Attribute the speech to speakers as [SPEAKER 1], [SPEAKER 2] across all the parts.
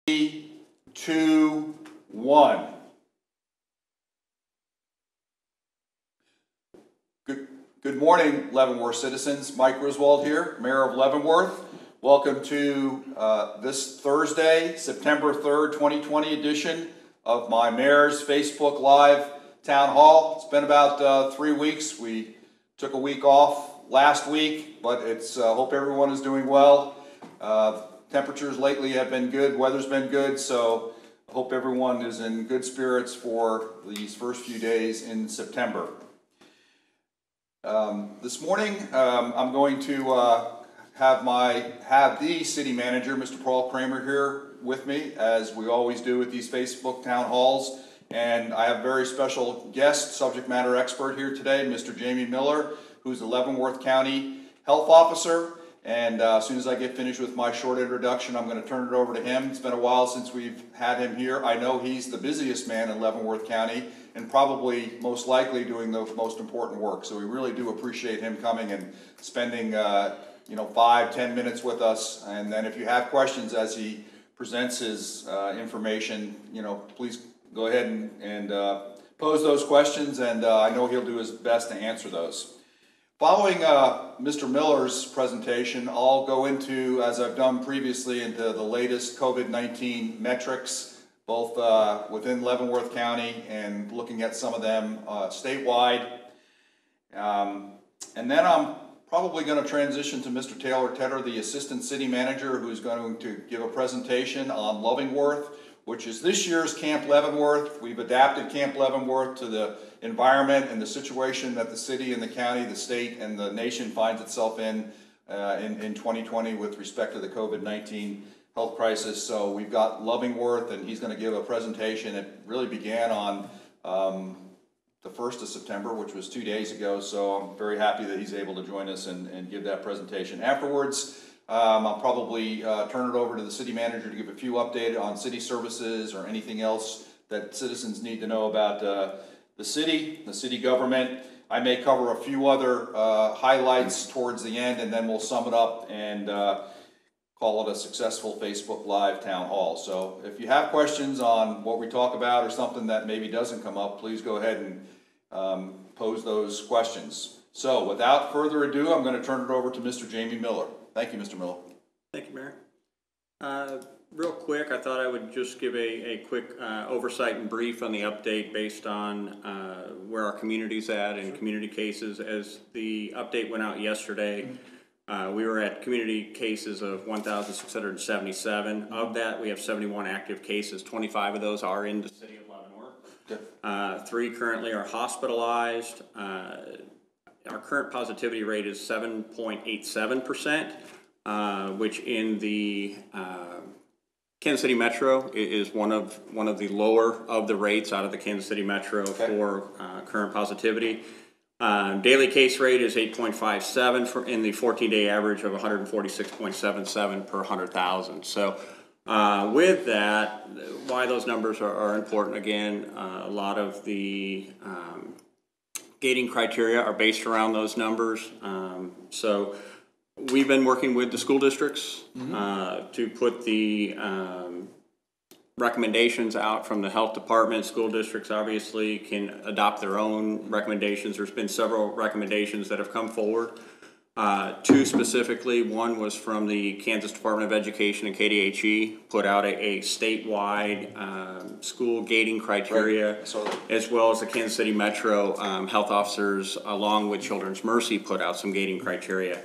[SPEAKER 1] 3, 2, 1. Good morning, Leavenworth citizens. Mike Griswold here, Mayor of Leavenworth. Welcome to this Thursday, September 3rd, 2020 edition of my Mayor's Facebook Live Town Hall. It's been about 3 weeks. We took a week off last week, but it's hope everyone is doing well. Temperatures lately have been good, weather's been good, so I hope everyone is in good spirits for these first few days in September. This morning, I'm going to have the city manager, Mr. Paul Kramer, here with me, as we always do at these Facebook town halls. And I have a very special guest, subject matter expert here today, Mr. Jamie Miller, who's the Leavenworth County Health Officer. And as soon as I get finished with my short introduction, I'm going to turn it over to him. It's been a while since we've had him here. I know he's the busiest man in Leavenworth County and probably most likely doing the most important work. So we really do appreciate him coming and spending 5-10 minutes with us. And then if you have questions as he presents his information, please go ahead and pose those questions, and I know he'll do his best to answer those. Following Mr. Miller's presentation, I'll go into, as I've done previously, into the latest COVID-19 metrics, both within Leavenworth County and looking at some of them statewide. And then I'm probably going to transition to Mr. Taylor Tedder, the Assistant City Manager, who's going to give a presentation on Leavenworth, which is this year's Camp Leavenworth. We've adapted Camp Leavenworth to the environment and the situation that the city and the county, the state, and the nation finds itself in 2020 with respect to the COVID-19 health crisis. So we've got Leavenworth, and he's going to give a presentation. It really began on the 1st of September, which was 2 days ago. So I'm very happy that he's able to join us and give that presentation. Afterwards, I'll probably turn it over to the city manager to give a few updates on city services or anything else that citizens need to know about the city government. I may cover a few other highlights towards the end, and then we'll sum it up and call it a successful Facebook Live town hall. So if you have questions on what we talk about or something that maybe doesn't come up, please go ahead and pose those questions. So without further ado, I'm going to turn it over to Mr. Jamie Miller. Thank you, Mr. Miller.
[SPEAKER 2] Thank you, Mayor. Real quick, I thought I would just give a quick oversight and brief on the update based on where our community's at and community cases. As the update went out yesterday, we were at community cases of 1,677. Of that, we have 71 active cases. 25 of those are in the city of Leavenworth. 3 currently are hospitalized. Our current positivity rate is 7.87%, which in the Kansas City Metro is one of the lower of the rates out of the Kansas City Metro for current positivity. Daily case rate is 8.57 in the 14-day average of 146.77 per 100,000. So with that, why those numbers are important, again, a lot of the gating criteria are based around those numbers. So we've been working with the school districts to put the recommendations out from the health department. School districts obviously can adopt their own recommendations. There's been several recommendations that have come forward. 2 specifically. One was from the Kansas Department of Education and KDHE, put out a statewide school gating criteria, as well as the Kansas City Metro health officers, along with Children's Mercy, put out some gating criteria.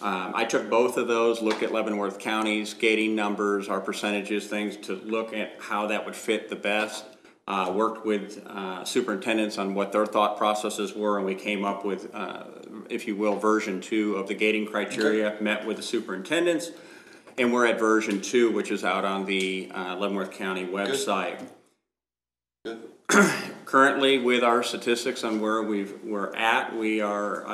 [SPEAKER 2] I took both of those, looked at Leavenworth County's gating numbers, our percentages, things to look at how that would fit the best. Worked with superintendents on what their thought processes were, and we came up with, if you will, version 2 of the gating criteria. Met with the superintendents, and we're at version 2, which is out on the Leavenworth County website.
[SPEAKER 1] Good.
[SPEAKER 2] Currently, with our statistics on where we're at, we are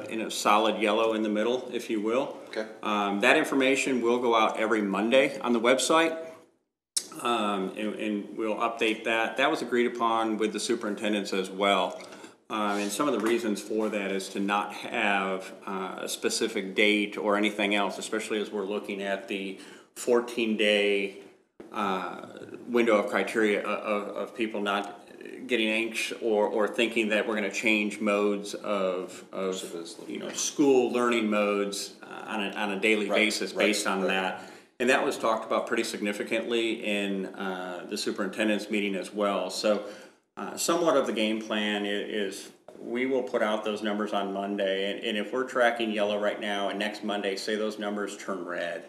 [SPEAKER 2] in a solid yellow in the middle, if you will.
[SPEAKER 1] Okay.
[SPEAKER 2] That information will go out every Monday on the website. And we'll update that. That was agreed upon with the superintendents as well. And some of the reasons for that is to not have a specific date or anything else, especially as we're looking at the 14-day window of criteria of people not getting anxious or thinking that we're going to change modes of school learning modes on a daily basis based on that. And that was talked about pretty significantly in the superintendent's meeting as well. So somewhat of the game plan is we will put out those numbers on Monday, and if we're tracking yellow right now and next Monday, say those numbers turn red,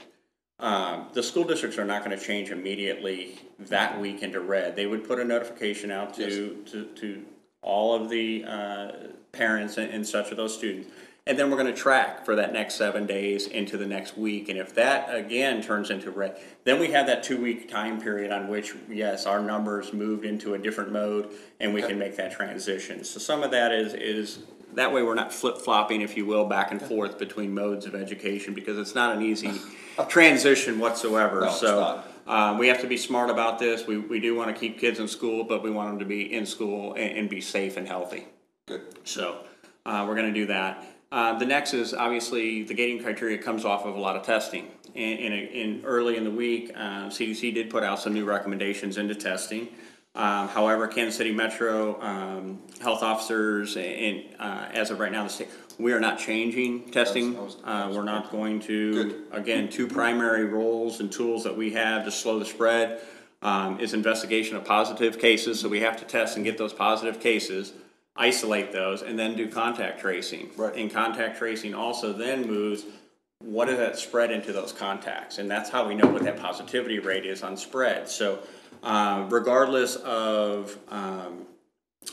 [SPEAKER 2] the school districts are not going to change immediately that week into red. They would put a notification out to all of the parents and such of those students. And then we're going to track for that next 7 days into the next week. And if that, again, turns into red, then we have that 2-week time period on which, yes, our numbers moved into a different mode and we can make that transition. So some of that is that way we're not flip-flopping, if you will, back and forth between modes of education, because it's not an easy transition whatsoever.
[SPEAKER 1] No,
[SPEAKER 2] so we have to be smart about this. We do want to keep kids in school, but we want them to be in school and be safe and healthy.
[SPEAKER 1] Good.
[SPEAKER 2] So we're going to do that. The next is obviously the gating criteria comes off of a lot of testing. In early in the week, CDC did put out some new recommendations into testing. However, Kansas City Metro health officers and as of right now, the state, we are not changing testing. We're not going to, again, 2 primary roles and tools that we have to slow the spread is investigation of positive cases. So we have to test and get those positive cases, isolate those, and then do contact tracing.
[SPEAKER 1] Right.
[SPEAKER 2] And contact tracing also then moves, what does that spread into those contacts? And that's how we know what that positivity rate is on spread. So regardless of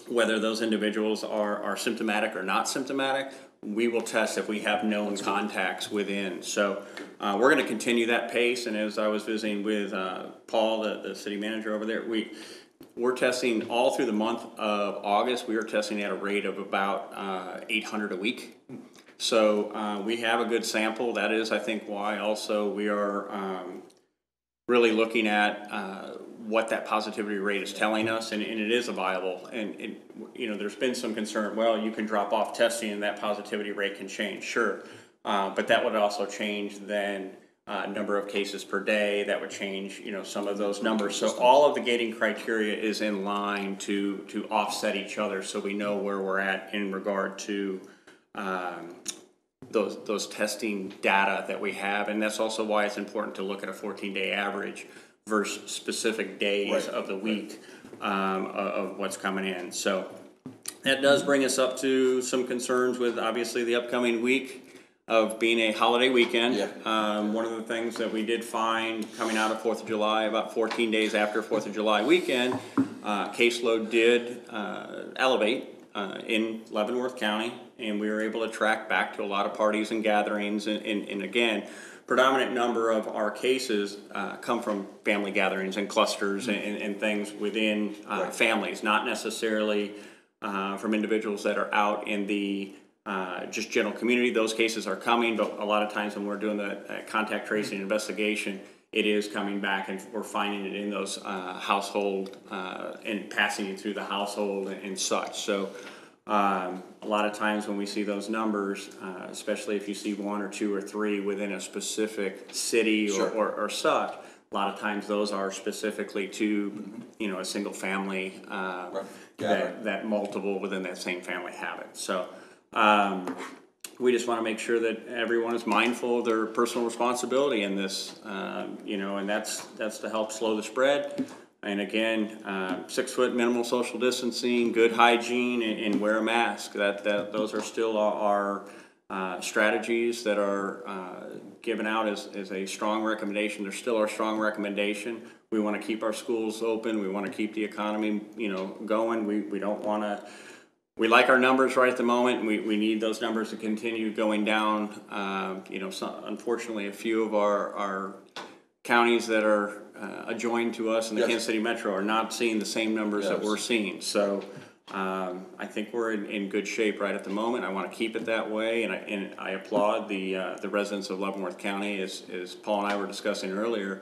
[SPEAKER 2] whether those individuals are symptomatic or not symptomatic, we will test if we have known contacts within. So we're going to continue that pace. And as I was visiting with Paul, the city manager over there, we're testing all through the month of August. We are testing at a rate of about 800 a week. So we have a good sample. That is, I think, why also we are really looking at what that positivity rate is telling us, and it is a viable. And there's been some concern. Well, you can drop off testing, and that positivity rate can change. Sure, but that would also change then. Number of cases per day, that would change, some of those numbers. So all of the gating criteria is in line to offset each other, so we know where we're at in regard to those testing data that we have, and that's also why it's important to look at a 14-day average versus specific days of the week of what's coming in. So that does bring us up to some concerns with obviously the upcoming week of being a holiday weekend. One of the things that we did find coming out of 4th of July, about 14 days after 4th of July weekend, caseload did elevate in Leavenworth County, and we were able to track back to a lot of parties and gatherings, and again, predominant number of our cases come from family gatherings and clusters and things within families, not necessarily from individuals that are out in the just general community. Those cases are coming, but a lot of times when we're doing the contact tracing investigation, it is coming back and we're finding it in those household and passing it through the household and such. So a lot of times when we see those numbers, especially if you see 1 or 2 or 3 within a specific city or such, a lot of times those are specifically to a single family that multiple within that same family have it. So we just want to make sure that everyone is mindful of their personal responsibility in this, and that's to help slow the spread. And again, 6 foot minimal social distancing, good hygiene, and wear a mask. Those are still our strategies that are given out as a strong recommendation. They're still our strong recommendation. We want to keep our schools open. We want to keep the economy, going. We don't want to. We like our numbers right at the moment. We need those numbers to continue going down. Unfortunately, a few of our counties that are adjoined to us in the Kansas City Metro are not seeing the same numbers that we're seeing. So I think we're in good shape right at the moment. I want to keep it that way, and I applaud the residents of Leavenworth County, as Paul and I were discussing earlier.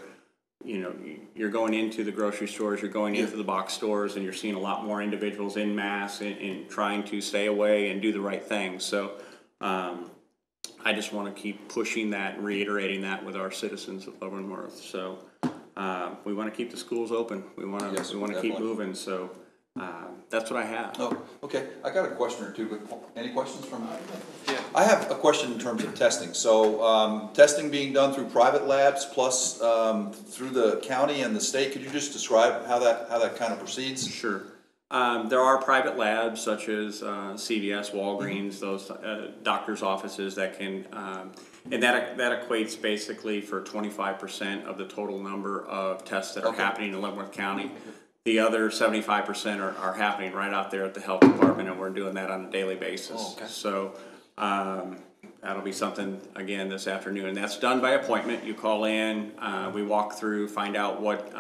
[SPEAKER 2] You're going into the grocery stores, you're going into the box stores, and you're seeing a lot more individuals in mass and trying to stay away and do the right thing. So I just want to keep pushing that and reiterating that with our citizens of Leavenworth. So we want to keep the schools open. We want to
[SPEAKER 1] Yes,
[SPEAKER 2] keep
[SPEAKER 1] definitely.
[SPEAKER 2] moving. So that's what I have.
[SPEAKER 1] Oh, okay. I got a question or two, but any questions from? Yeah. I have a question in terms of testing. So, testing being done through private labs plus through the county and the state. Could you just describe how that kind of proceeds?
[SPEAKER 2] Sure. There are private labs such as CVS, Walgreens, those doctors' offices that can, and that equates basically for 25% of the total number of tests that are happening in Leavenworth County. The other 75% are happening right out there at the health department, and we're doing that on a daily basis. So that'll be something again this afternoon, and that's done by appointment. You call in, we walk through, find out what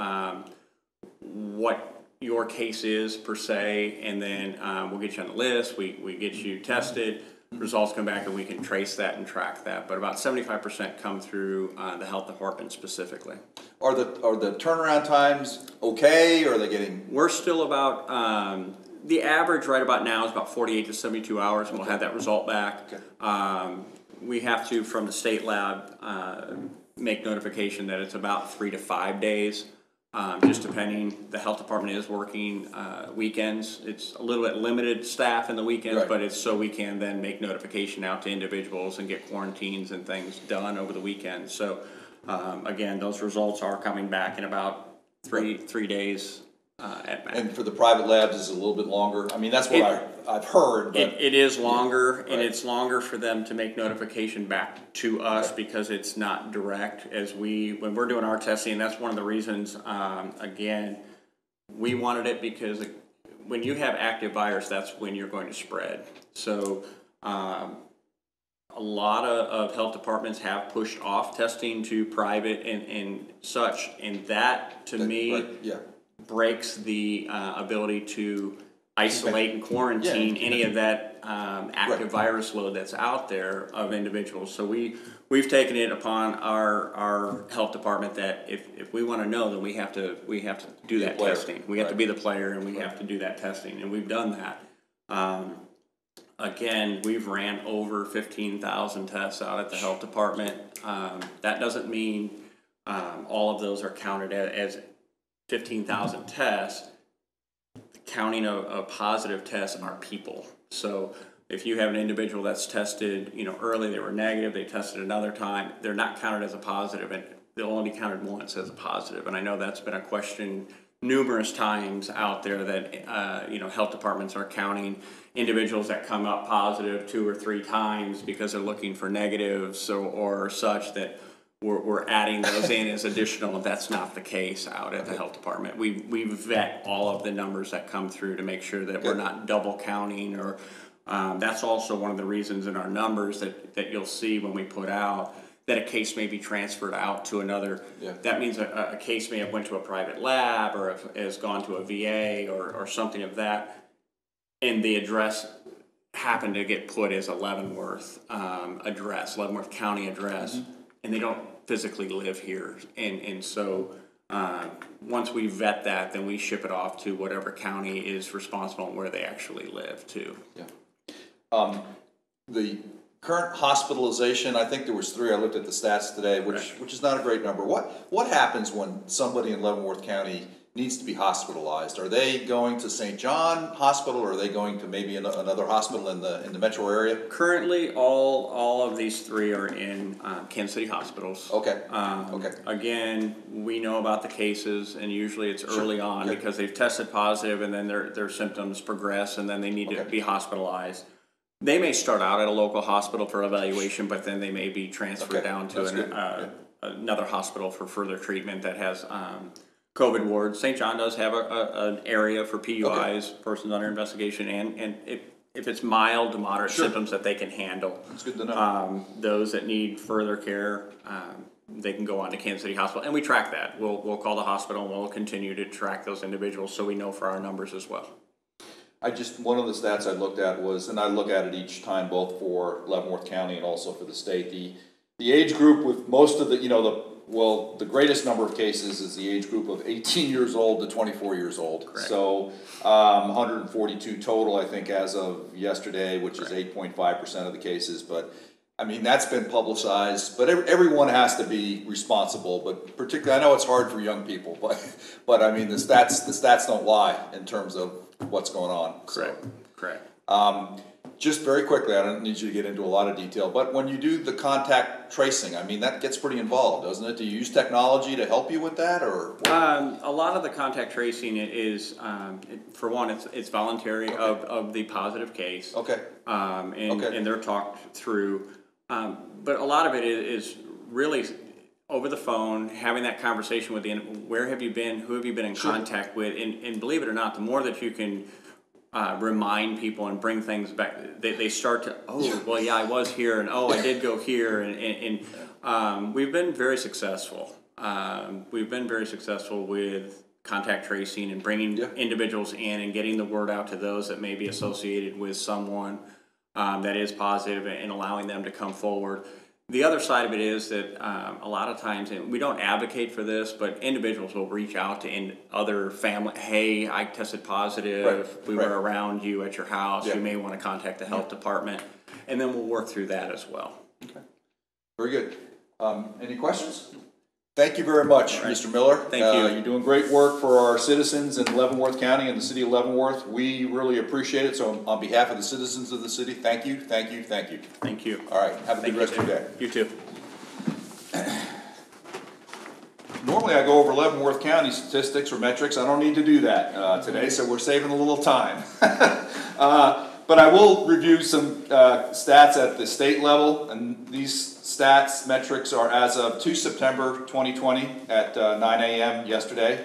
[SPEAKER 2] your case is per se, and then we'll get you on the list. We get you tested. Results come back, and we can trace that and track that. But about 75% come through the health department specifically.
[SPEAKER 1] Are the turnaround times okay, or are they getting?
[SPEAKER 2] We're still about the average right about now is about 48 to 72 hours, and we'll have that result back. Okay. We have to, from the state lab, make notification that it's about 3 to 5 days. Just depending, the health department is working weekends. It's a little bit limited staff in the weekends, but it's so we can then make notification out to individuals and get quarantines and things done over the weekend. So again, those results are coming back in about three days at max.
[SPEAKER 1] And for the private labs, is it a little bit longer? I mean, that's what I've heard. But
[SPEAKER 2] it is longer, and it's longer for them to make notification back to us because it's not direct. When we're doing our testing, that's one of the reasons. Again, we wanted it because when you have active virus, that's when you're going to spread. So a lot of health departments have pushed off testing to private and such, and that to me breaks the ability to isolate and quarantine any of that active virus load that's out there of individuals. So we've taken it upon our health department that if we want to know, then we have to do that testing. We have to be the player, and we have to do that testing, and we've done that. Again, we've ran over 15,000 tests out at the health department. That doesn't mean all of those are counted as 15,000 tests. Counting of positive tests are people. So if you have an individual that's tested, early, they were negative, they tested another time, they're not counted as a positive, and they'll only be counted once as a positive. And I know that's been a question numerous times out there that health departments are counting individuals that come up positive 2 or 3 times because they're looking for negatives or such that we're adding those in as additional, and that's not the case out at the health department. We vet all of the numbers that come through to make sure that we're not double counting, or that's also one of the reasons in our numbers that you'll see when we put out that a case may be transferred out to another. That means a case may have went to a private lab or has gone to a VA or something of that, and the address happened to get put as a Leavenworth address, Leavenworth County address, and they don't physically live here. And so once we vet that, then we ship it off to whatever county is responsible and where they actually live too.
[SPEAKER 1] The current hospitalization, I think there was 3. I looked at the stats today, which is not a great number. What happens when somebody in Leavenworth County needs to be hospitalized? Are they going to St. John Hospital, or are they going to maybe another hospital in the metro area?
[SPEAKER 2] Currently, all of these 3 are in Kansas City hospitals.
[SPEAKER 1] Okay.
[SPEAKER 2] Again, we know about the cases, and usually it's early on because they've tested positive, and then their symptoms progress, and then they need to be hospitalized. They may start out at a local hospital for evaluation, but then they may be transferred down to another hospital for further treatment that has COVID wards. St. John does have an area for PUIs, persons under investigation, and if it's mild to moderate symptoms that they can handle.
[SPEAKER 1] That's good to know.
[SPEAKER 2] Those that need further care, they can go on to Kansas City Hospital, and we track that. We'll call the hospital, and we'll continue to track those individuals so we know for our numbers as well.
[SPEAKER 1] One of the stats I looked at was, and I look at it each time, both for Leavenworth County and also for the state, the age group with most of the greatest number of cases is the age group of 18 years old to 24 years old.
[SPEAKER 2] Correct.
[SPEAKER 1] So 142 total, I think, as of yesterday, which is 8.5% of the cases. But I mean, that's been publicized, but everyone has to be responsible, but particularly, I know it's hard for young people, but I mean, the stats don't lie in terms of what's going on.
[SPEAKER 2] Correct, correct.
[SPEAKER 1] Just very quickly, I don't need you to get into a lot of detail, but when you do the contact tracing, I mean, that gets pretty involved, doesn't it? Do you use technology to help you with that, or?
[SPEAKER 2] A lot of the contact tracing is, for one, it's voluntary of the positive case.
[SPEAKER 1] Okay.
[SPEAKER 2] And they're talked through. But a lot of it is really over the phone, having that conversation with where have you been, who have you been in contact with, and believe it or not, the more that you can remind people and bring things back, they start to, oh, well, yeah, I was here, and oh, I did go here, and we've been very successful. We've been very successful with contact tracing and bringing individuals in and getting the word out to those that may be associated with someone that is positive, and allowing them to come forward. The other side of it is that a lot of times, and we don't advocate for this, but individuals will reach out to other family. Hey, I tested positive.
[SPEAKER 1] Right.
[SPEAKER 2] We were around you at your house.
[SPEAKER 1] Yeah.
[SPEAKER 2] You may want to contact the health department, and then we'll work through that as well.
[SPEAKER 1] Okay. Very good. Any questions? Thank you very much, Mr. Miller.
[SPEAKER 2] Thank you.
[SPEAKER 1] You're doing great work for our citizens in Leavenworth County and the city of Leavenworth. We really appreciate it. So on behalf of the citizens of the city, thank you, thank you, thank you.
[SPEAKER 2] Thank you.
[SPEAKER 1] All right. Have a good rest of your day.
[SPEAKER 2] You too.
[SPEAKER 1] Normally I go over Leavenworth County statistics or metrics. I don't need to do that today, so we're saving a little time. But I will review some stats at the state level, and these stats, metrics are as of 2 September 2020 at 9 a.m. yesterday.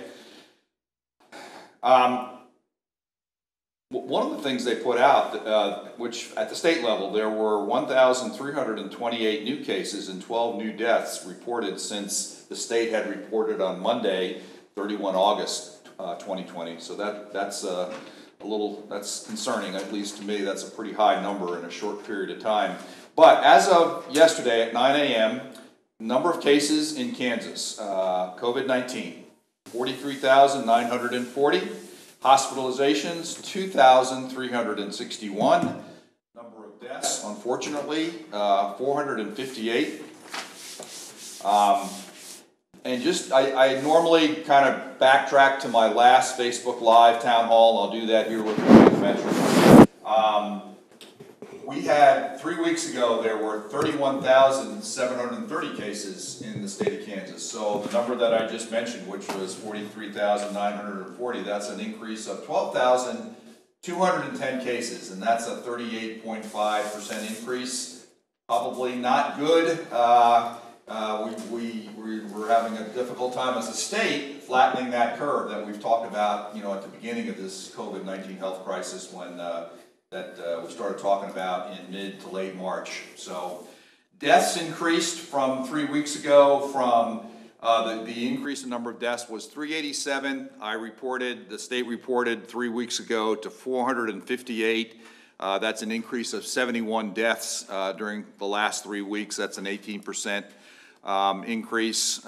[SPEAKER 1] One of the things they put out, which at the state level, there were 1,328 new cases and 12 new deaths reported since the state had reported on Monday, 31 August 2020. So that's that's concerning, at least to me. That's a pretty high number in a short period of time. But as of yesterday at 9 a.m., number of cases in Kansas, COVID-19, 43,940. Hospitalizations, 2,361. Number of deaths, unfortunately, 458. And just, I normally kind of backtrack to my last Facebook Live town hall. I'll do that here with the metrics. We had, 3 weeks ago, there were 31,730 cases in the state of Kansas. So the number that I just mentioned, which was 43,940, that's an increase of 12,210 cases, and that's a 38.5% increase. Probably not good. We're having a difficult time as a state flattening that curve that we've talked about, at the beginning of this COVID-19 health crisis when we started talking about in mid to late March. So deaths increased from 3 weeks ago. From the increase in number of deaths was 387. The state reported 3 weeks ago to 458. That's an increase of 71 deaths during the last 3 weeks. That's an 18% increase.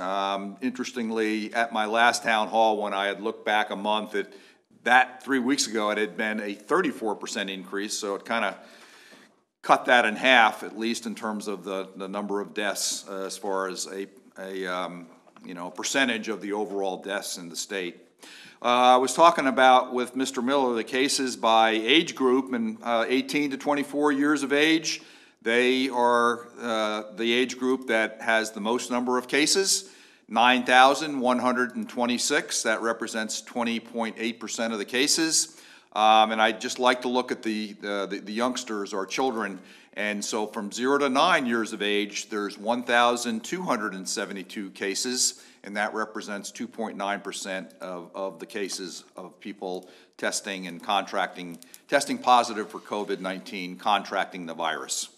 [SPEAKER 1] Interestingly, at my last town hall, when I had looked back a month, that 3 weeks ago, it had been a 34% increase, so it kind of cut that in half, at least in terms of the number of deaths, as far as a percentage of the overall deaths in the state. I was talking about with Mr. Miller the cases by age group, and 18 to 24 years of age, they are the age group that has the most number of cases. 9,126, that represents 20.8% of the cases. And I just like to look at the youngsters or children. And so from 0 to 9 years of age, there's 1,272 cases, and that represents 2.9% of the cases of people testing and testing positive for COVID-19, contracting the virus.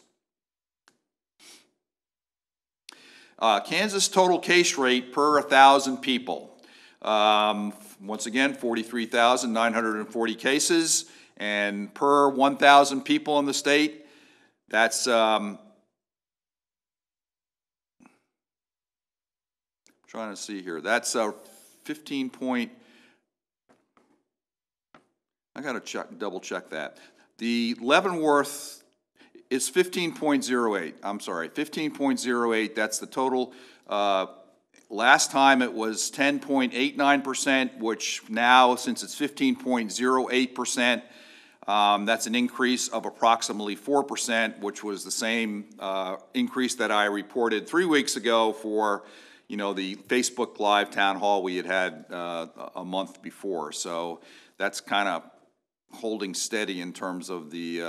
[SPEAKER 1] Kansas total case rate per 1,000 people. Once again, 43,940 cases, and per 1,000 people in the state, that's trying to see here. That's 15 point. I got to double check that. The Leavenworth is 15.08. I'm sorry, 15.08. That's the total. Last time it was 10.89%, which now, since it's 15.08%, that's an increase of approximately 4%, which was the same increase that I reported 3 weeks ago for, the Facebook Live town hall we had a month before. So that's kind of holding steady in terms of the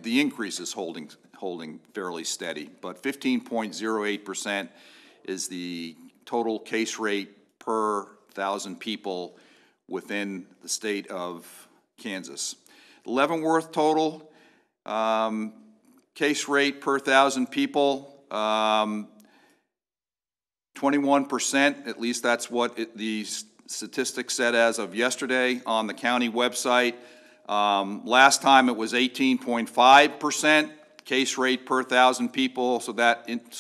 [SPEAKER 1] the increase is holding fairly steady, but 15.08% is the total case rate per 1,000 people within the state of Kansas. Leavenworth total case rate per 1,000 people, 21%, at least that's what the statistics said as of yesterday on the county website. Last time it was 18.5% case rate per 1,000 people, so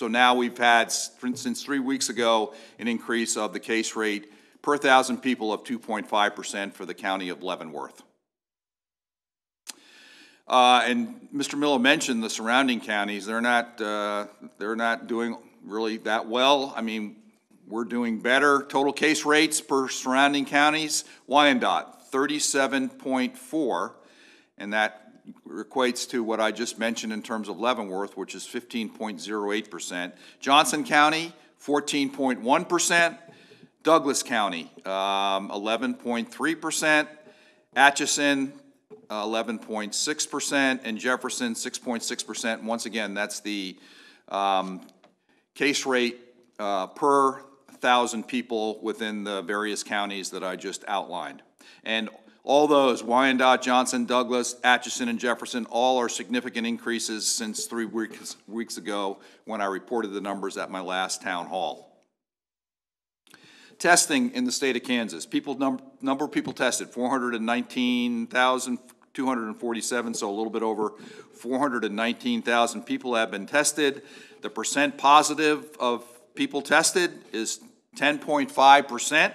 [SPEAKER 1] now we've had, since 3 weeks ago, an increase of the case rate per 1,000 people of 2.5% for the county of Leavenworth. And Mr. Miller mentioned the surrounding counties. They're not doing really that well. I mean, we're doing better. Total case rates per surrounding counties, Wyandotte, 37.4, and that equates to what I just mentioned in terms of Leavenworth, which is 15.08%. Johnson County, 14.1%. Douglas County, 11.3%. Atchison, 11.6%, and Jefferson, 6.6%. Once again, that's the case rate per 1,000 people within the various counties that I just outlined. And all those, Wyandotte, Johnson, Douglas, Atchison, and Jefferson, all are significant increases since 3 weeks ago when I reported the numbers at my last town hall. Testing in the state of Kansas. Number of people tested, 419,247, so a little bit over 419,000 people have been tested. The percent positive of people tested is 10.5%.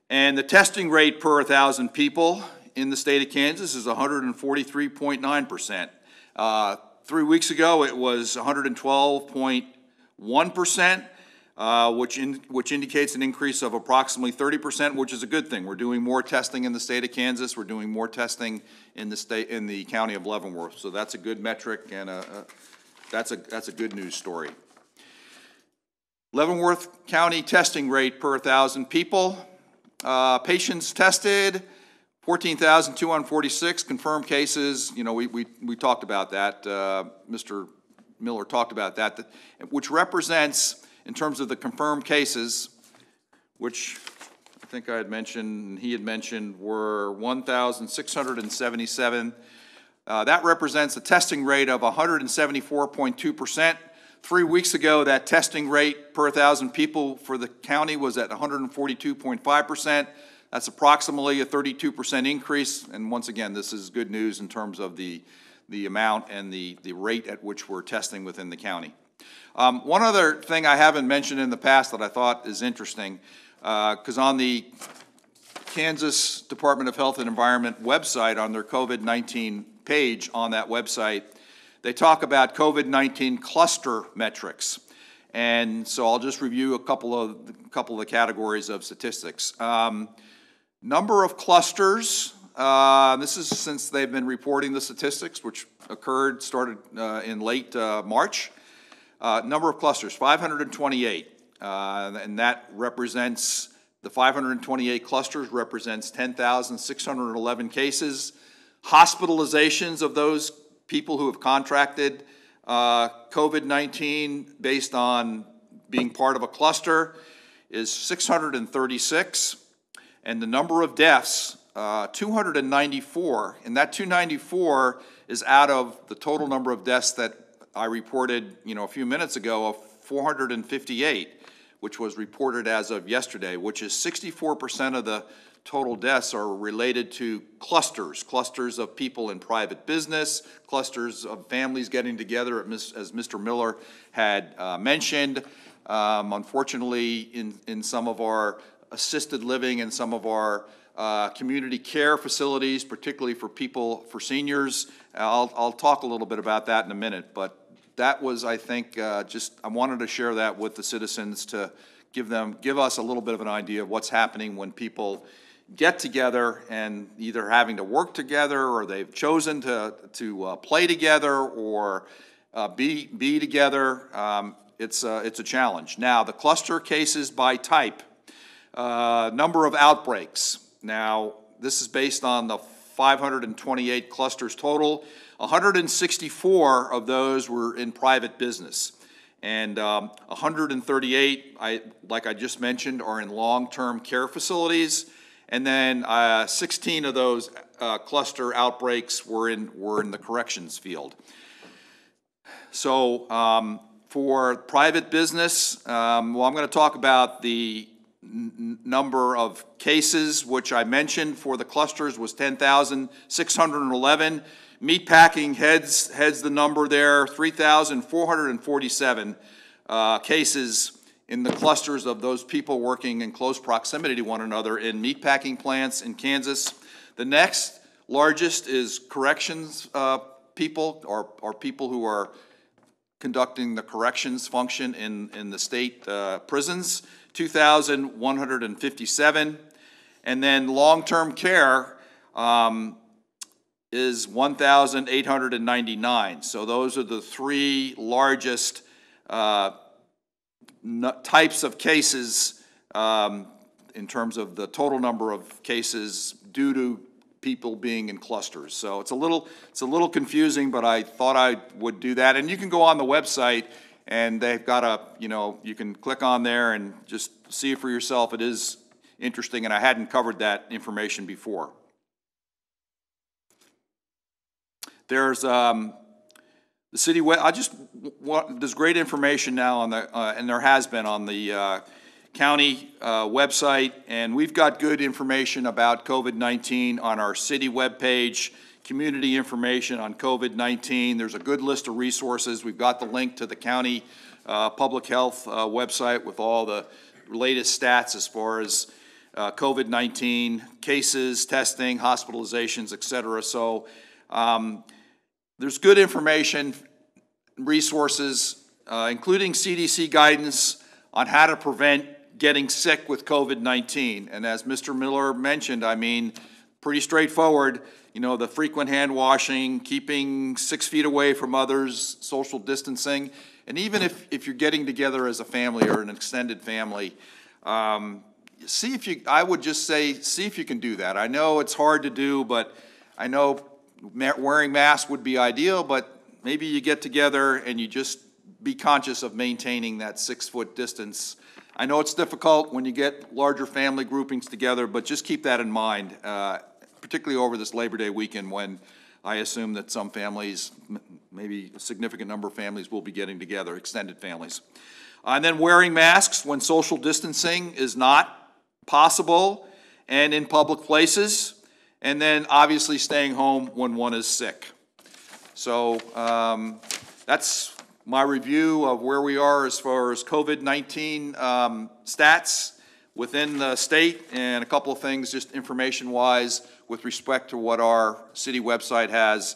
[SPEAKER 1] And the testing rate per 1,000 people in the state of Kansas is 143.9%. 3 weeks ago, it was 112.1%, which indicates an increase of approximately 30%, which is a good thing. We're doing more testing in the state of Kansas. We're doing more testing in the county of Leavenworth. So that's a good metric, and that's a good news story. Leavenworth County testing rate per 1,000 people. Patients tested, 14,246. Confirmed cases, we talked about that. Mr. Miller talked about that, which represents, in terms of the confirmed cases, which I think I had mentioned and he had mentioned, were 1,677. That represents a testing rate of 174.2%. 3 weeks ago, that testing rate per 1,000 people for the county was at 142.5%. That's approximately a 32% increase. And once again, this is good news in terms of the amount and the rate at which we're testing within the county. One other thing I haven't mentioned in the past that I thought is interesting, because on the Kansas Department of Health and Environment website, on their COVID-19 page on that website, they talk about COVID-19 cluster metrics. And so I'll just review a couple of the categories of statistics. Number of clusters, this is since they've been reporting the statistics, which started in late March. Number of clusters, 528, and that represents, the 528 clusters represents 10,611 cases. Hospitalizations of those people who have contracted COVID-19 based on being part of a cluster is 636, and the number of deaths, 294, and that 294 is out of the total number of deaths that I reported, a few minutes ago, of 458, which was reported as of yesterday, which is 64% of the total deaths are related to clusters of people in private business, clusters of families getting together, as Mr. Miller had mentioned. Unfortunately, in some of our assisted living and some of our community care facilities, particularly for people, for seniors. I'll talk a little bit about that in a minute, but that was, I think, I wanted to share that with the citizens to give us a little bit of an idea of what's happening when people get together and either having to work together, or they've chosen to play together, or be together. It's a challenge. Now, the cluster cases by type, number of outbreaks. Now, this is based on the 528 clusters total. 164 of those were in private business, and 138, like I just mentioned, are in long-term care facilities. And then 16 of those cluster outbreaks were in the corrections field. So for private business, well, I'm going to talk about the number of cases, which I mentioned for the clusters was 10,611. Meatpacking heads the number there, 3,447 cases in the clusters of those people working in close proximity to one another in meatpacking plants in Kansas. The next largest is corrections people, or people who are conducting the corrections function in the state prisons, 2,157. And then long-term care is 1,899. So those are the three largest types of cases in terms of the total number of cases due to people being in clusters. So it's a little confusing, but I thought I would do that. And you can go on the website, and they've got you can click on there and just see it for yourself. It is interesting, and I hadn't covered that information before. There's the city there's great information now on the and there has been on the county website, and we've got good information about COVID-19 on our city webpage, community information on COVID-19. There's a good list of resources. We've got the link to the county public health website with all the latest stats as far as COVID-19 cases, testing, hospitalizations, etc. So there's good information, resources, including CDC guidance on how to prevent getting sick with COVID-19. And as Mr. Miller mentioned, I mean, pretty straightforward. You know, the frequent hand washing, keeping 6 feet away from others, social distancing, and even if you're getting together as a family or an extended family, see if you can do that. I know it's hard to do, but I know wearing masks would be ideal, but maybe you get together and you just be conscious of maintaining that 6-foot distance. I know it's difficult when you get larger family groupings together, but just keep that in mind, particularly over this Labor Day weekend, when I assume that some families, maybe a significant number of families, will be getting together, extended families. And then wearing masks when social distancing is not possible and in public places. And then obviously staying home when one is sick. So that's my review of where we are as far as COVID-19 stats within the state, and a couple of things just information-wise with respect to what our city website has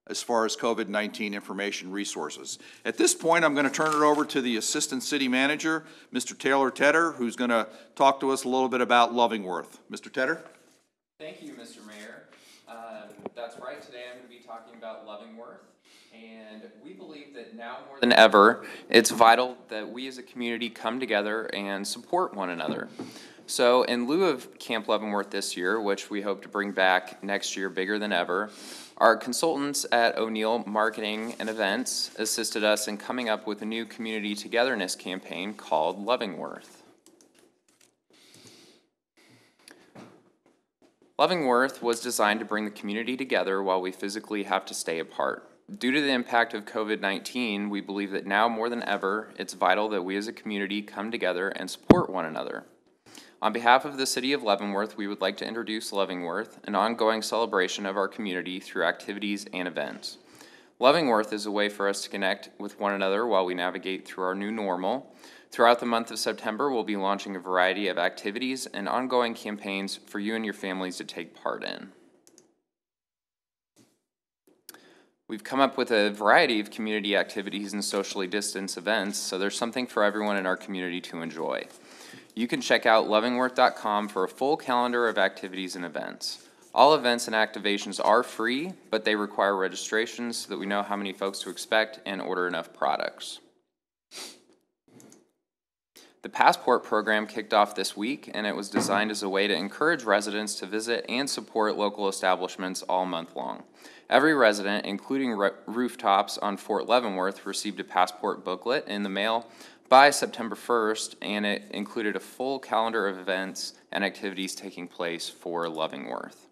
[SPEAKER 1] as far as COVID-19 information resources. At this point, I'm going to turn it over to the Assistant City Manager, Mr. Taylor Tedder, who's going to talk to us a little bit about Lovingworth. Mr. Tedder?
[SPEAKER 3] Thank you, Mr. Mayor. That's right. Today I'm going to be talking about Lovingworth, and we believe that now more than ever, it's vital that we as a community come together and support one another. So in lieu of Camp Lovingworth this year, which we hope to bring back next year bigger than ever, our consultants at O'Neill Marketing and Events assisted us in coming up with a new community togetherness campaign called Lovingworth. Lovingworth was designed to bring the community together while we physically have to stay apart. Due to the impact of COVID-19, we believe that now more than ever, it's vital that we as a community come together and support one another. On behalf of the City of Leavenworth, we would like to introduce Lovingworth, an ongoing celebration of our community through activities and events. Lovingworth is a way for us to connect with one another while we navigate through our new normal. Throughout the month of September, we'll be launching a variety of activities and ongoing campaigns for you and your families to take part in. We've come up with a variety of community activities and socially distanced events, so there's something for everyone in our community to enjoy. You can check out lovingworth.com for a full calendar of activities and events. All events and activations are free, but they require registration so that we know how many folks to expect and order enough products. The Passport program kicked off this week, and it was designed as a way to encourage residents to visit and support local establishments all month long. Every resident, including rooftops on Fort Leavenworth, received a Passport booklet in the mail by September 1st, and it included a full calendar of events and activities taking place for Leavenworth.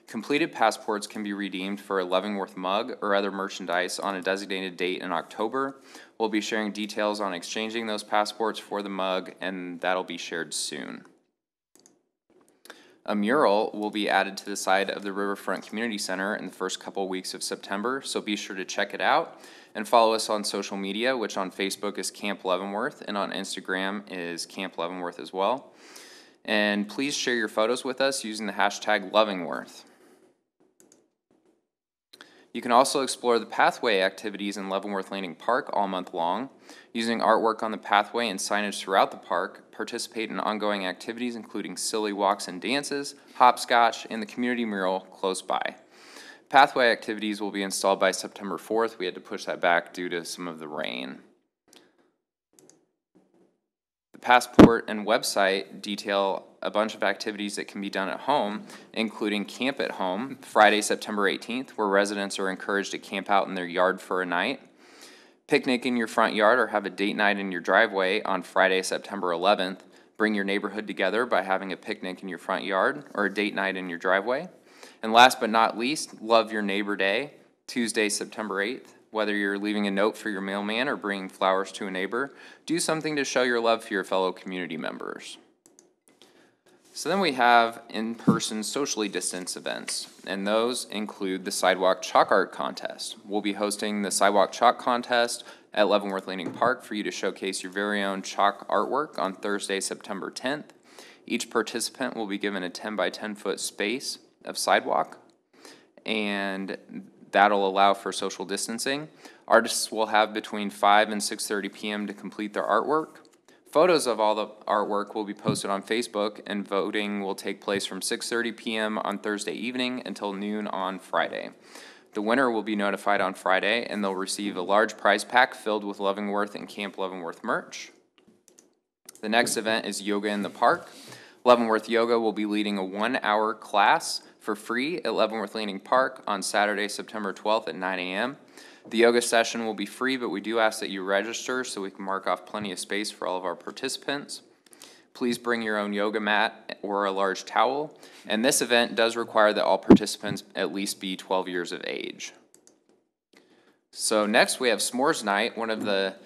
[SPEAKER 3] Completed passports can be redeemed for a Leavenworth mug or other merchandise on a designated date in October. We'll be sharing details on exchanging those passports for the mug, and that'll be shared soon. A mural will be added to the side of the Riverfront Community Center in the first couple weeks of September, so be sure to check it out and follow us on social media, which on Facebook is Camp Leavenworth and on Instagram is Camp Leavenworth as well. And please share your photos with us using the hashtag Lovingworth. You can also explore the pathway activities in Leavenworth Landing Park all month long. Using artwork on the pathway and signage throughout the park, participate in ongoing activities including silly walks and dances, hopscotch, and the community mural close by. Pathway activities will be installed by September 4th. We had to push that back due to some of the rain. The Passport and website detail a bunch of activities that can be done at home, including Camp at Home, Friday, September 18th, where residents are encouraged to camp out in their yard for a night. Picnic in your front yard or have a date night in your driveway on Friday, September 11th. Bring your neighborhood together by having a picnic in your front yard or a date night in your driveway. And last but not least, Love Your Neighbor Day, Tuesday, September 8th. Whether you're leaving a note for your mailman or bringing flowers to a neighbor, do something to show your love for your fellow community members. So then we have in-person socially distanced events, and those include the Sidewalk Chalk Art Contest. We'll be hosting the Sidewalk Chalk Contest at Leavenworth Landing Park for you to showcase your very own chalk artwork on Thursday, September 10th. Each participant will be given a 10 by 10 foot space of sidewalk, and that'll allow for social distancing. Artists will have between 5 and 6:30 p.m. to complete their artwork. Photos of all the artwork will be posted on Facebook, and voting will take place from 6:30 p.m. on Thursday evening until noon on Friday. The winner will be notified on Friday, and they'll receive a large prize pack filled with Leavenworth and Camp Leavenworth merch. The next event is Yoga in the Park. Leavenworth Yoga will be leading a 1-hour class for free at Leavenworth Landing Park on Saturday, September 12th at 9 a.m. The yoga session will be free, but we do ask that you register so we can mark off plenty of space for all of our participants. Please bring your own yoga mat or a large towel, and this event does require that all participants at least be 12 years of age. So next we have S'mores Night, one of the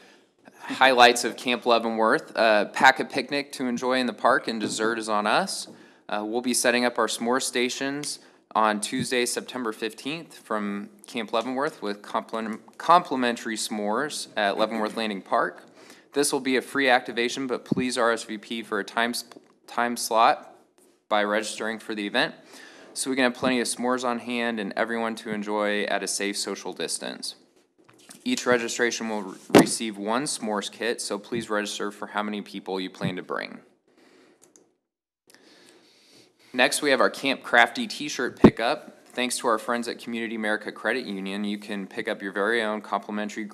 [SPEAKER 3] highlights of Camp Leavenworth. Pack a picnic to enjoy in the park, and dessert is on us. We'll be setting up our s'more stations on Tuesday, September 15th from Camp Leavenworth with complimentary s'mores at Leavenworth Landing Park. This will be a free activation, but please RSVP for a time slot by registering for the event so we can have plenty of s'mores on hand and everyone to enjoy at a safe social distance. Each registration will receive one s'mores kit, so please register for how many people you plan to bring. Next, we have our Camp Crafty t-shirt pickup. Thanks to our friends at Community America Credit Union, you can pick up your very own complimentary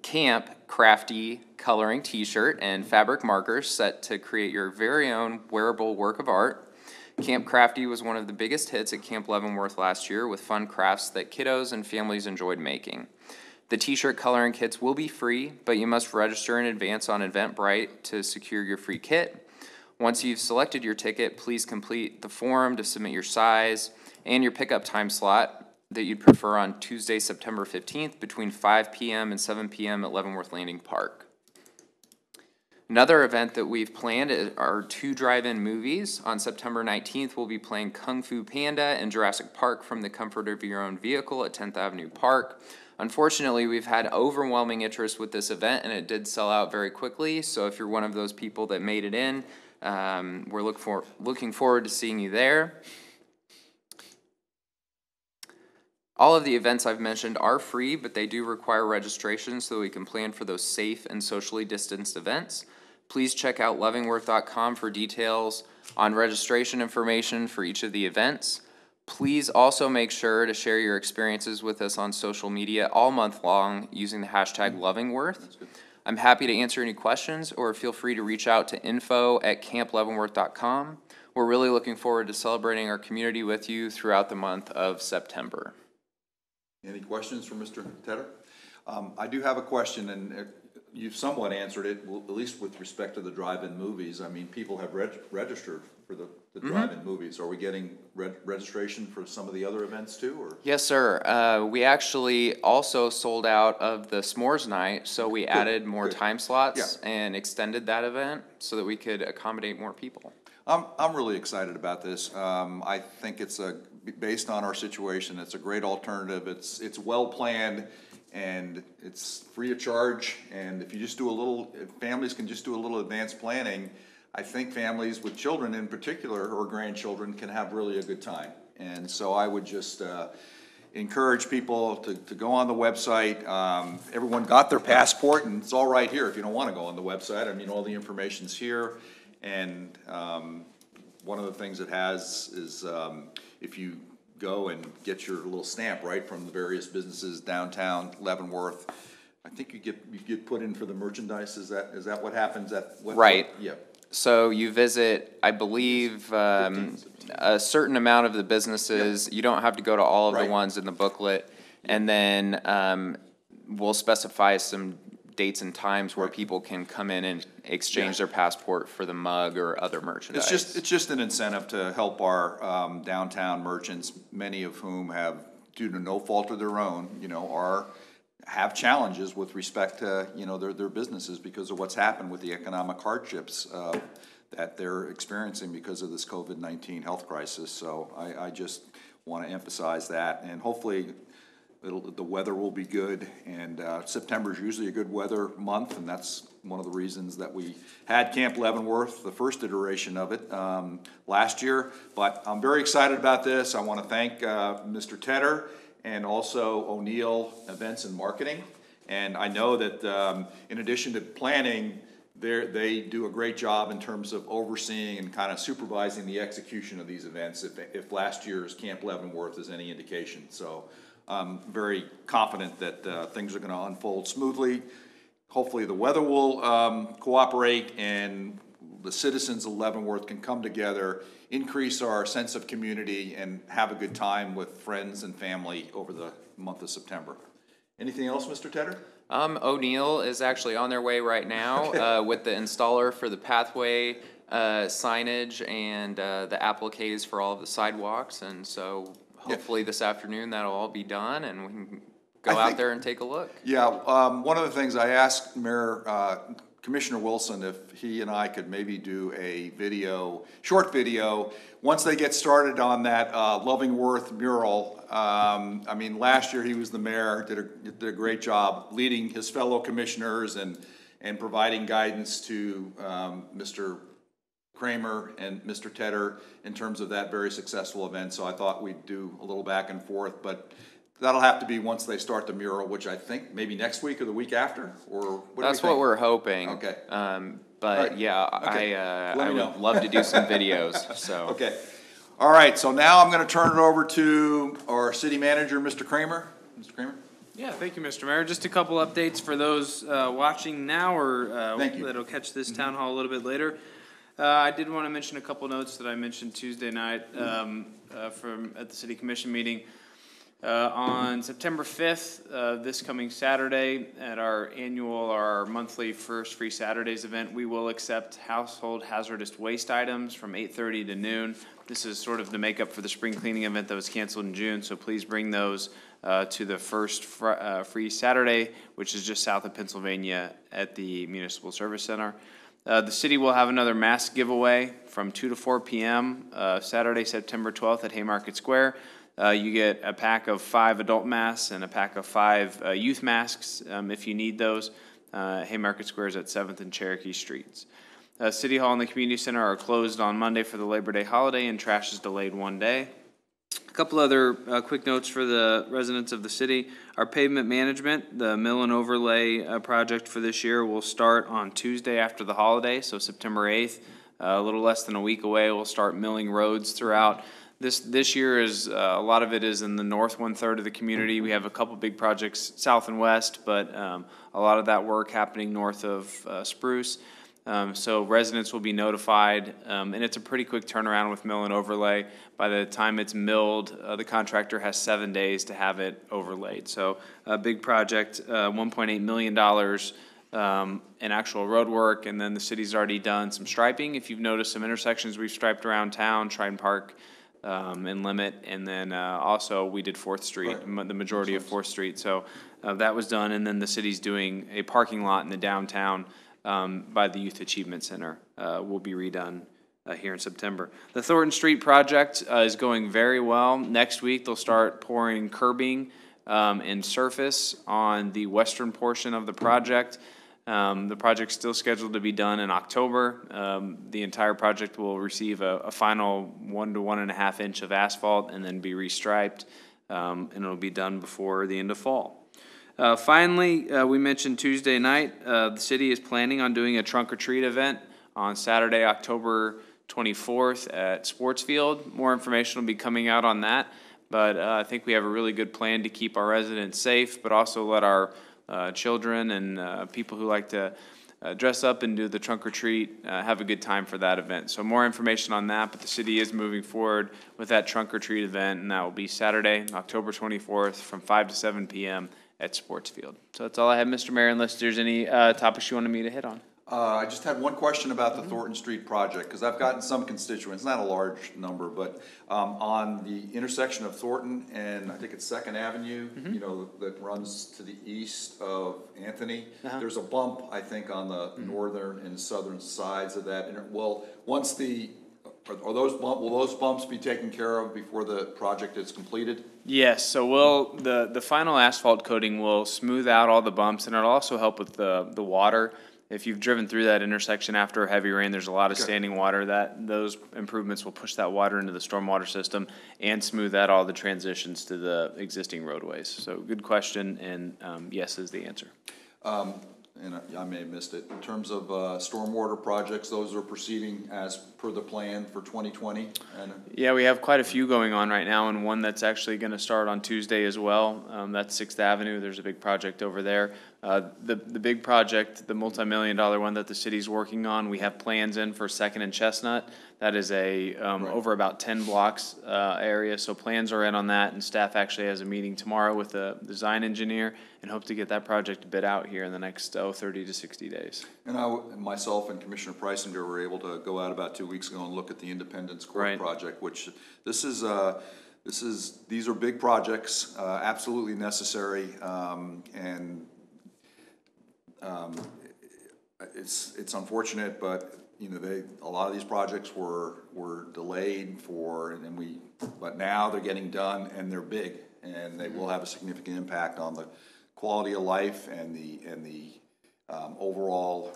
[SPEAKER 3] Camp Crafty coloring t-shirt and fabric markers set to create your very own wearable work of art. Camp Crafty was one of the biggest hits at Camp Leavenworth last year with fun crafts that kiddos and families enjoyed making. The t-shirt coloring kits will be free, but you must register in advance on Eventbrite to secure your free kit. Once you've selected your ticket, please complete the form to submit your size and your pickup time slot that you'd prefer on Tuesday, September 15th between 5 p.m. and 7 p.m. at Leavenworth Landing Park. Another event that we've planned are 2 drive-in movies. On September 19th, we'll be playing Kung Fu Panda and Jurassic Park from the comfort of your own vehicle at 10th Avenue Park. Unfortunately, we've had overwhelming interest with this event, and it did sell out very quickly. So if you're one of those people that made it in, we're looking forward to seeing you there. All of the events I've mentioned are free, but they do require registration so we can plan for those safe and socially distanced events. Please check out lovingworth.com for details on registration information for each of the events. Please also make sure to share your experiences with us on social media all month long using the hashtag lovingworth. I'm happy to answer any questions, or feel free to reach out to info@campleavenworth.com. We're really looking forward to celebrating our community with you throughout the month of September.
[SPEAKER 1] Any questions for Mr. Tedder? I do have a question, and you've somewhat answered it, at least with respect to the drive-in movies. I mean, people have registered for the drive-in movies. Are we getting registration for some of the other events too? Or?
[SPEAKER 3] Yes, sir. We actually also sold out of the s'mores night, so we added more time slots and extended that event so that we could accommodate more people.
[SPEAKER 1] I'm really excited about this. I think it's based on our situation, it's a great alternative. It's well planned, and it's free of charge. And if you just do if families can just do a little advanced planning, I think families with children in particular, or grandchildren, can have really a good time. And so I would just encourage people to go on the website. Everyone got their passport, and it's all right here if you don't want to go on the website. I mean, all the information's here. And one of the things it has is if you go and get your little stamp right from the various businesses downtown Leavenworth, I think you get put in for the merchandise. Is that what happens at
[SPEAKER 3] right?
[SPEAKER 1] Yeah.
[SPEAKER 3] So you visit, I believe, a certain amount of the businesses. Yep. You don't have to go to all of the ones in the booklet, and then we'll specify some dates and times where people can come in and exchange their passport for the mug or other merchandise.
[SPEAKER 1] It's just an incentive to help our downtown merchants, many of whom have, due to no fault of their own, have challenges with respect to their businesses because of what's happened with the economic hardships that they're experiencing because of this COVID-19 health crisis. So I just want to emphasize that, and hopefully the weather will be good, and September is usually a good weather month, and that's one of the reasons that we had Camp Leavenworth, the first iteration of it, last year. But I'm very excited about this. I want to thank Mr. Tedder and also O'Neill Events and Marketing. And I know that in addition to planning, they do a great job in terms of overseeing and kind of supervising the execution of these events, if last year's Camp Leavenworth is any indication. So I'm very confident that things are going to unfold smoothly. Hopefully the weather will cooperate, and the citizens of Leavenworth can come together, increase our sense of community, and have a good time with friends and family over the month of September. Anything else, Mr. Tedder?
[SPEAKER 3] O'Neill is actually on their way right now with the installer for the pathway signage and the appliques for all of the sidewalks, and so hopefully this afternoon that'll all be done and we can go out there and take a look.
[SPEAKER 1] Yeah, one of the things I asked Commissioner Wilson if he and I could maybe do a short video, once they get started on that Lovingworth mural. I mean, last year he was the mayor, did a great job leading his fellow commissioners and providing guidance to Mr. Kramer and Mr. Tedder in terms of that very successful event. So I thought we'd do a little back and forth, but that'll have to be once they start the mural, which I think maybe next week or the week after, or
[SPEAKER 3] that's what we're hoping.
[SPEAKER 1] Okay.
[SPEAKER 3] But
[SPEAKER 1] right.
[SPEAKER 3] Yeah,
[SPEAKER 1] okay.
[SPEAKER 3] I would love to do some videos. So
[SPEAKER 1] okay. All right. So now I'm going to turn it over to our city manager, Mr. Kramer. Mr. Kramer.
[SPEAKER 4] Yeah, thank you, Mr. Mayor. Just a couple updates for those watching now or that'll catch this town hall a little bit later. I did want to mention a couple notes that I mentioned Tuesday night at the City Commission meeting. On September 5th, this coming Saturday, at our monthly First Free Saturdays event, we will accept household hazardous waste items from 8:30 to noon. This is sort of the makeup for the spring cleaning event that was canceled in June, so please bring those to the first Free Saturday, which is just south of Pennsylvania at the Municipal Service Center. The city will have another mask giveaway from 2 to 4 p.m. Saturday, September 12th at Haymarket Square. You get a pack of 5 adult masks and a pack of 5 youth masks if you need those. Haymarket Square is at 7th and Cherokee Streets. City Hall and the Community Center are closed on Monday for the Labor Day holiday, and trash is delayed 1 day. A couple other quick notes for the residents of the city. Our pavement management, the mill and overlay project for this year will start on Tuesday after the holiday, so September 8th. A little less than a week away, we'll start milling roads throughout. This year is a lot of it is in the north 1/3 of the community. We have a couple big projects south and west, but a lot of that work happening north of Spruce. So residents will be notified, and it's a pretty quick turnaround with mill and overlay. By the time it's milled, the contractor has 7 days to have it overlaid. So a big project, $1.8 million in actual road work, and then the city's already done some striping. If you've noticed some intersections we've striped around town, Trident Park and Limit, and then also we did 4th Street, right. The majority of 4th Street. So that was done, and then the city's doing a parking lot in the downtown by the Youth Achievement Center will be redone here in September. The Thornton Street project is going very well. Next week they'll start pouring curbing and surface on the western portion of the project. The project's still scheduled to be done in October. The entire project will receive a final 1 to 1.5 inch of asphalt and then be restriped, and it'll be done before the end of fall. Finally, we mentioned Tuesday night, the city is planning on doing a trunk or treat event on Saturday, October 24th at Sports Field. More information will be coming out on that, but I think we have a really good plan to keep our residents safe, but also let our children and people who like to dress up and do the trunk or treat have a good time for that event. So more information on that, but the city is moving forward with that trunk or treat event, and that will be Saturday, October 24th from 5 to 7 p.m. at Sports Field. So that's all I have, Mr. Mayor, unless there's any topics you wanted me to hit on.
[SPEAKER 1] I just had one question about the Thornton Street project, because I've gotten some constituents, not a large number, but on the intersection of Thornton and I think it's 2nd Avenue, you know, that runs to the east of Anthony. There's a bump, I think, on the northern and southern sides of that. Well, once will those bumps be taken care of before the project is completed?
[SPEAKER 4] Yes, so the final asphalt coating will smooth out all the bumps, and it'll also help with the water. If you've driven through that intersection after a heavy rain, there's a lot of standing water. Those improvements will push that water into the stormwater system and smooth out all the transitions to the existing roadways. So good question, and yes is the answer.
[SPEAKER 1] And I may have missed it. In terms of stormwater projects, those are proceeding as per the plan for 2020?
[SPEAKER 4] Yeah, we have quite a few going on right now, and one that's actually going to start on Tuesday as well. That's 6th Avenue. There's a big project over there. The big project, the multi-million-dollar one that the city's working on, we have plans in for 2nd and Chestnut. That is a over about 10 blocks area, so plans are in on that, and staff actually has a meeting tomorrow with the design engineer and hope to get that project bid out here in the next 30 to 60 days. And
[SPEAKER 1] myself and Commissioner Preisinger were able to go out about 2 weeks ago and look at the Independence Court project, which these are big projects, absolutely necessary, and it's unfortunate, but you know, a lot of these projects were delayed but now they're getting done and they're big, and they will have a significant impact on the quality of life and the overall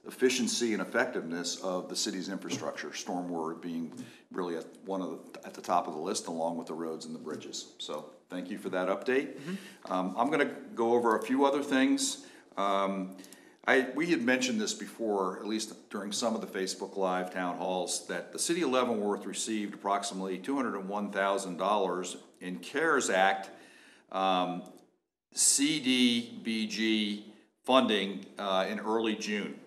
[SPEAKER 1] efficiency and effectiveness of the city's infrastructure. Stormwater being really at the top of the list, along with the roads and the bridges. So thank you for that update. I'm going to go over a few other things. We had mentioned this before, at least during some of the Facebook Live town halls, that the city of Leavenworth received approximately $201,000 in CARES Act CDBG funding in early June.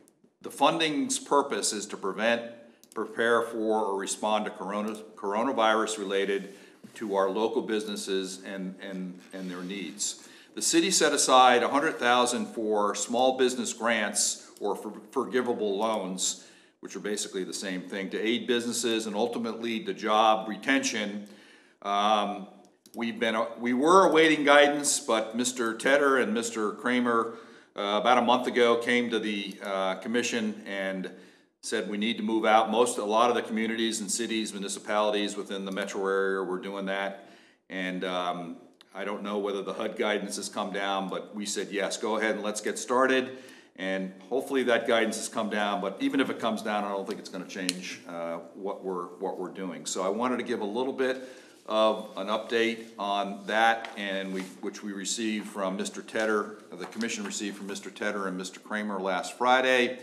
[SPEAKER 1] The funding's purpose is to prepare for, or respond to coronavirus related to our local businesses and their needs. The city set aside $100,000 for small business grants or for forgivable loans, which are basically the same thing, to aid businesses and ultimately lead to job retention. We were awaiting guidance, but Mr. Tedder and Mr. Kramer about a month ago came to the commission and said we need to move out. A lot of the communities and cities, municipalities within the metro area were doing that. And I don't know whether the HUD guidance has come down, but we said, yes, go ahead and let's get started. And hopefully that guidance has come down, but even if it comes down, I don't think it's gonna change what we're doing. So I wanted to give a little bit of an update on that, and which we received from Mr. Tedder, the commission received from Mr. Tedder and Mr. Kramer last Friday.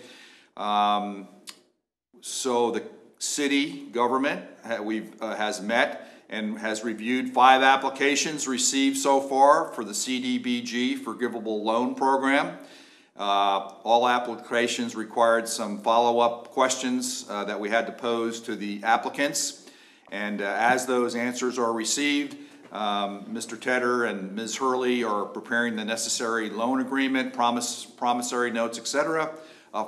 [SPEAKER 1] So the city government has met and has reviewed 5 applications received so far for the CDBG Forgivable Loan Program. All applications required some follow-up questions that we had to pose to the applicants. And as those answers are received, Mr. Tedder and Ms. Hurley are preparing the necessary loan agreement, promissory notes, etc.,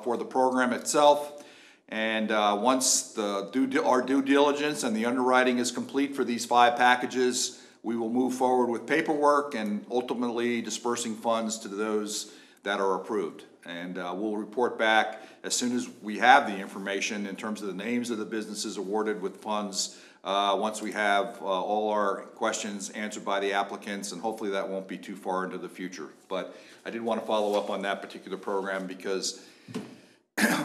[SPEAKER 1] for the program itself. And once our due diligence and the underwriting is complete for these 5 packages, we will move forward with paperwork and ultimately dispersing funds to those that are approved. And we'll report back as soon as we have the information in terms of the names of the businesses awarded with funds, once we have all our questions answered by the applicants, and hopefully that won't be too far into the future. But I did want to follow up on that particular program because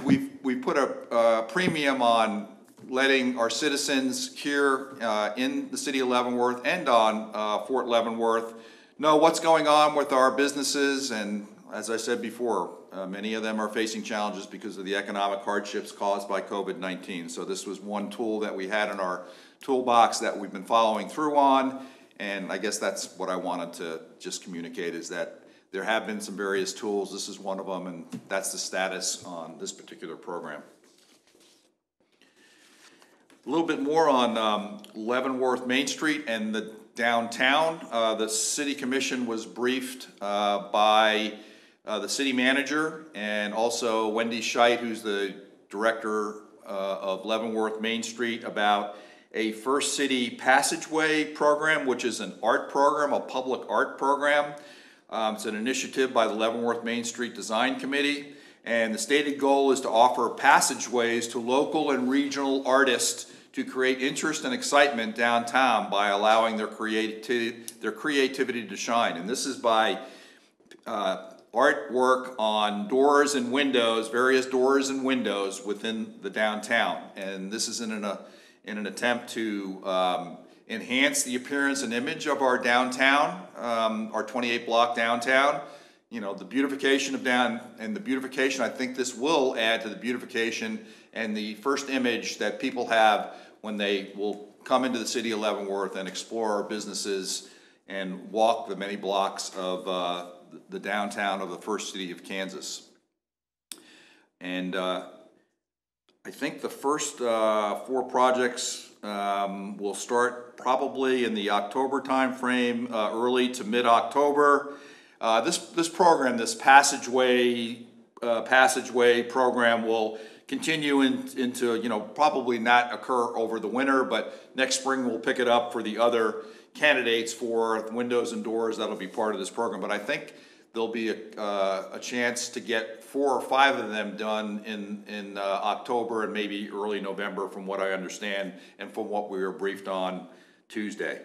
[SPEAKER 1] we put a premium on letting our citizens here in the city of Leavenworth and on Fort Leavenworth know what's going on with our businesses. And as I said before, many of them are facing challenges because of the economic hardships caused by COVID-19. So this was one tool that we had in our toolbox that we've been following through on, and I guess that's what I wanted to just communicate, is that there have been some various tools. This is one of them, and that's the status on this particular program. A little bit more on Leavenworth Main Street and the downtown. The City Commission was briefed by the city manager and also Wendy Scheit, who's the director of Leavenworth Main Street, about a First City Passageway program, which is an art program, a public art program. It's an initiative by the Leavenworth Main Street Design Committee, and the stated goal is to offer passageways to local and regional artists to create interest and excitement downtown by allowing their creativity to shine. And this is by artwork on doors and windows, various doors and windows within the downtown. And this is in an attempt to enhance the appearance and image of our downtown, our 28 block downtown. You know, the beautification of I think this will add to the beautification and the first image that people have when they will come into the city of Leavenworth and explore our businesses and walk the many blocks of the downtown of the first city of Kansas. And I think the first 4 projects will start probably in the October time frame, early to mid-October. This program, this passageway program, will continue into, you know, probably not occur over the winter, but next spring we'll pick it up for the other candidates for windows and doors that'll be part of this program. But I think there'll be a chance to get 4 or 5 of them done in October and maybe early November, from what I understand and from what we were briefed on Tuesday.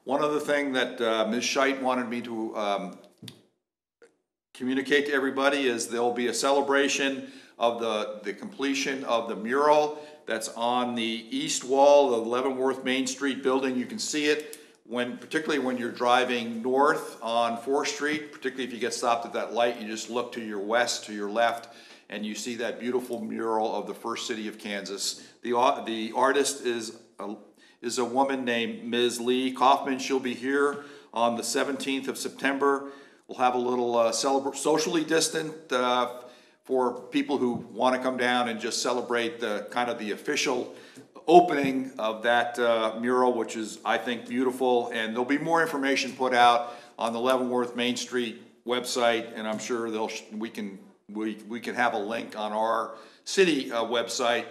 [SPEAKER 1] One other thing that Ms. Scheit wanted me to communicate to everybody is there'll be a celebration of the completion of the mural that's on the east wall of the Leavenworth Main Street building. You can see it particularly when you're driving north on 4th Street, particularly if you get stopped at that light, you just look to your west, to your left, and you see that beautiful mural of the first city of Kansas. The artist is a woman named Ms. Lee Kaufman. She'll be here on the 17th of September. We'll have a little socially distant for people who want to come down and just celebrate the kind of the official opening of that mural, which is, I think, beautiful. And there'll be more information put out on the Leavenworth Main Street website, and I'm sure we can have a link on our city website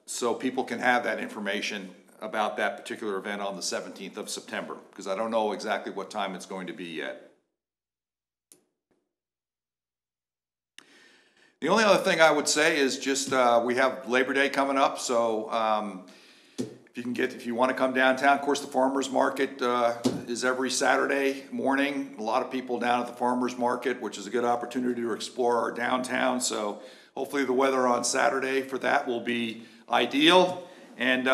[SPEAKER 1] so people can have that information about that particular event on the 17th of September, because I don't know exactly what time it's going to be yet. The only other thing I would say is just we have Labor Day coming up, so if you want to come downtown, of course, the farmers market is every Saturday morning. A lot of people down at the farmers market, which is a good opportunity to explore our downtown. So hopefully the weather on Saturday for that will be ideal. And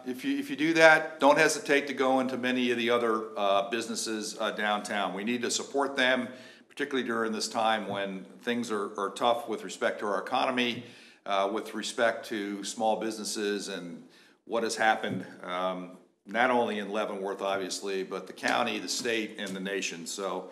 [SPEAKER 1] if you do that, don't hesitate to go into many of the other businesses downtown. We need to support them, particularly during this time when things are tough with respect to our economy, with respect to small businesses and what has happened, not only in Leavenworth, obviously, but the county, the state, and the nation. So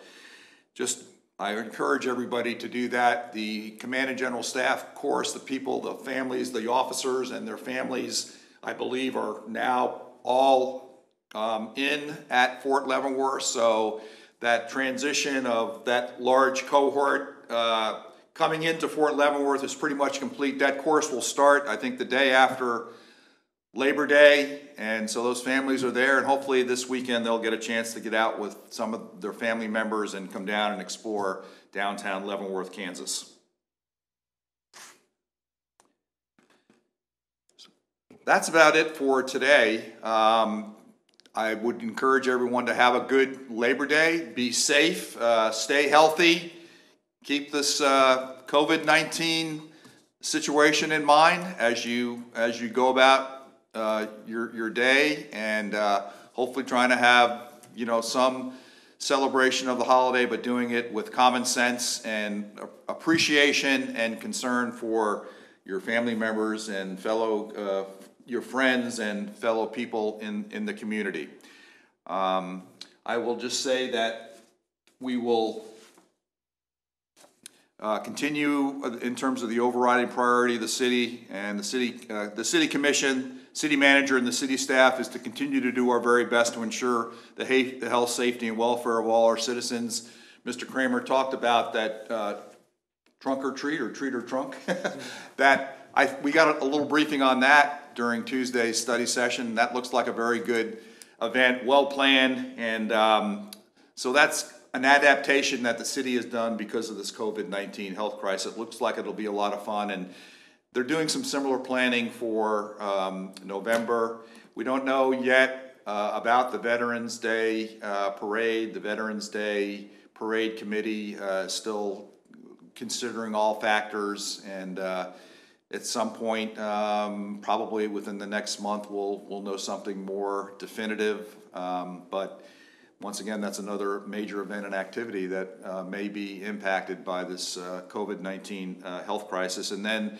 [SPEAKER 1] I encourage everybody to do that. The Command and General Staff, of course, the people, the families, the officers and their families, I believe, are now all in at Fort Leavenworth. So that transition of that large cohort coming into Fort Leavenworth is pretty much complete. That course will start, I think, the day after Labor Day, and so those families are there, and hopefully this weekend they'll get a chance to get out with some of their family members and come down and explore downtown Leavenworth, Kansas. That's about it for today. I would encourage everyone to have a good Labor Day. Be safe, stay healthy, keep this COVID-19 situation in mind as you go about your day, and hopefully trying to have some celebration of the holiday, but doing it with common sense and appreciation and concern for your family members and your friends and fellow people in the community. I will just say that we will continue in terms of the overriding priority of the city and the city commission, city manager, and the city staff is to continue to do our very best to ensure the health, safety, and welfare of all our citizens. Mr. Kramer talked about that trunk or treat or treat or trunk. We got a little briefing on that during Tuesday's study session. That looks like a very good event, well planned, and so that's an adaptation that the city has done because of this COVID-19 health crisis. It looks like it'll be a lot of fun, and they're doing some similar planning for November. We don't know yet about the Veterans Day parade. The Veterans Day parade committee is still considering all factors, and at some point, probably within the next month, we'll know something more definitive. But once again, that's another major event and activity that may be impacted by this COVID-19 health crisis. And then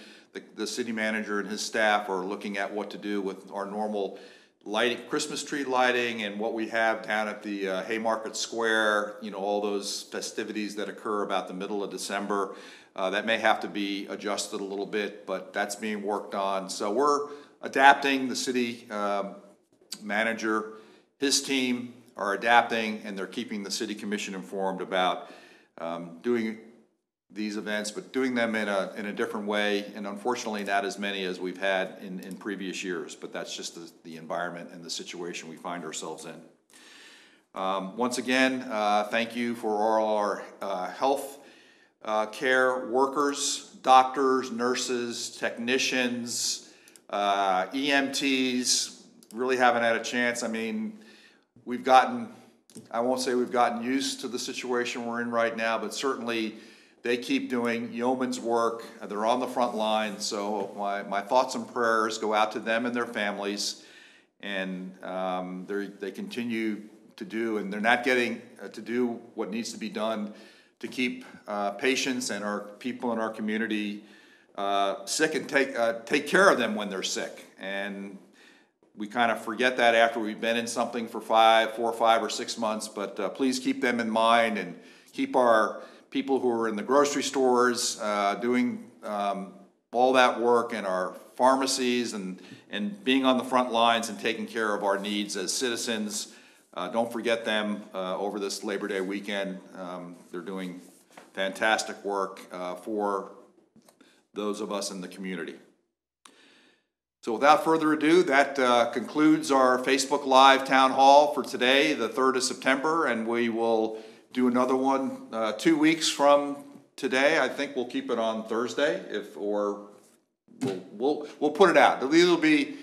[SPEAKER 1] the city manager and his staff are looking at what to do with our normal lighting, Christmas tree lighting, and what we have down at the Haymarket Square, all those festivities that occur about the middle of December. That may have to be adjusted a little bit, but that's being worked on. So we're adapting. The city manager, his team are adapting, and they're keeping the city commission informed about doing these events, but doing them in a different way, and unfortunately not as many as we've had in previous years, but that's just the environment and the situation we find ourselves in. Once again, thank you for all our health care workers, doctors, nurses, technicians, EMTs. Really haven't had a chance. I mean, I won't say we've gotten used to the situation we're in right now, but certainly they keep doing yeoman's work. They're on the front line, so my thoughts and prayers go out to them and their families, and they continue to do, and they're not getting to do what needs to be done to keep patients and our people in our community sick, and take care of them when they're sick. And we kind of forget that after we've been in something for 4 or 5 or 6 months, but please keep them in mind, and keep our people who are in the grocery stores doing all that work, and our pharmacies, and being on the front lines and taking care of our needs as citizens. Don't forget them over this Labor Day weekend. They're doing fantastic work for those of us in the community. So without further ado, that concludes our Facebook Live Town Hall for today, the 3rd of September, and we will do another one 2 weeks from today. I think we'll keep it on Thursday or we'll put it out. It'll be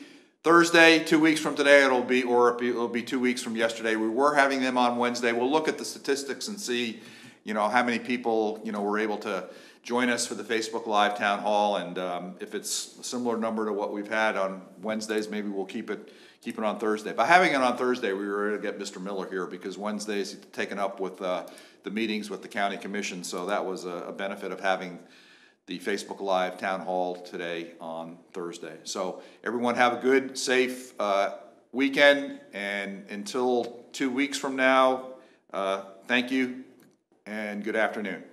[SPEAKER 1] Thursday, 2 weeks from today, it'll be 2 weeks from yesterday. We were having them on Wednesday. We'll look at the statistics and see, how many people, were able to join us for the Facebook Live Town Hall, and if it's a similar number to what we've had on Wednesdays, maybe we'll keep it on Thursday. By having it on Thursday, we were able to get Mr. Miller here because Wednesday's taken up with the meetings with the county commission, so that was a benefit of having the Facebook Live Town Hall today on Thursday. So everyone have a good, safe weekend, and until 2 weeks from now, thank you and good afternoon.